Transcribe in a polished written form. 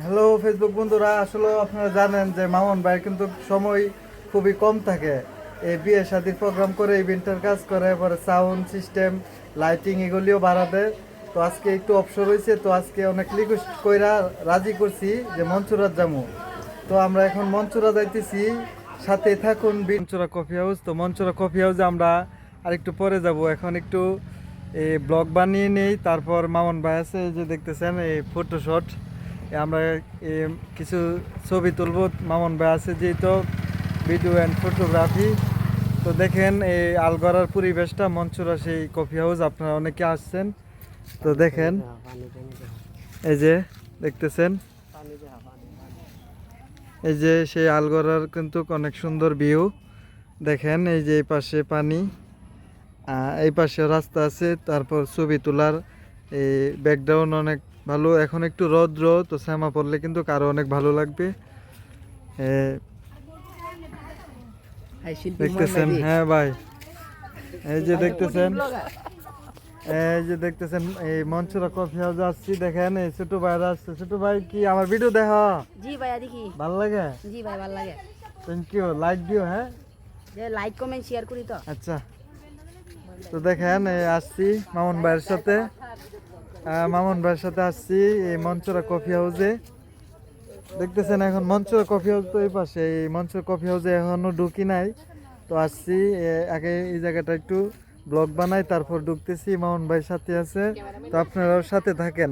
Hello Facebook বন্ধুরা, আসলে আপনারা জানেন যে মামুন ভাই কিন্তু সময় খুবই কম থাকে। এই বিয়ে শাদির প্রোগ্রাম করে, ইভেন্টের কাজ করে, পরে সাউন্ড সিস্টেম, লাইটিং এগুলিও বাড়া দেয়। তো আজকে একটু অবসর হয়েছে, তো আজকে অনেক রিকোয়েস্ট কইরা রাজি করছি যে মঞ্চুরাত যামু। তো আমরা এখন মঞ্চুরা যাইতেছি, সাথে থাকুন। মঞ্চুরা কফি হাউস, তো মঞ্চুরা কফি হাউসে আমরা আরেকটু পরে যাব। এখন একটু এই ব্লগ বানিয়ে নেই, তারপর মামুন ভাই আছে, এই যে দেখতেছেন এই ফটোশট। আমরা কিছু ছবি তুলব, মামুন ভাই আছে যেহেতু ভিডিও অ্যান্ড ফটোগ্রাফি। তো দেখেন এই আলগড়ার পরিবেশটা, মঞ্চুরা সেই কফি হাউস, আপনারা অনেকে আসছেন। তো দেখেন এই যে দেখতেছেন, এই যে সেই আলগড়ার কিন্তু অনেক সুন্দর ভিউ। দেখেন এই যে এই পাশে পানি, এই পাশে রাস্তা আছে, তারপর ছবি তোলার এই ব্যাকগ্রাউন্ড অনেক ভালো। এখন একটু রৌদ্র, তো শ্যামা পড়লে কিন্তু কারো অনেক ভালো লাগবে। এ, দেখতেছেন, হ্যাঁ ভাই, এই যে দেখতেছেন, এই যে দেখতেছেন এই মঞ্চুরা কফি হাউস আসছি। দেখেন এই ছোট ভাইরা আসছে। ছোট ভাই, কি আমার ভিডিও দেখা? জি ভাইয়া দেখি। ভালো লাগে? জি ভাই ভালো লাগে। থ্যাংক ইউ, লাইক দিও। হ্যাঁ যে লাইক কমেন্ট শেয়ার করি তো। আচ্ছা, তো দেখেন এই আসছি মামুন ভাইয়ের সাথে, মামুন ভাইয়ের সাথে আসছি এই মঞ্চুরা কফি হাউসে। দেখতেছেন এখন মঞ্চুরা কফি হাউস তো এই পাশে, এই মঞ্চুরা কফি হাউসে এখনো ঢুকি নাই। তো আসছি আগে এই জায়গাটা একটু ব্লগ বানাই, তারপর ঢুকতেছি। মামুন ভাই সাথে আছে, তো আপনারাও সাথে থাকেন।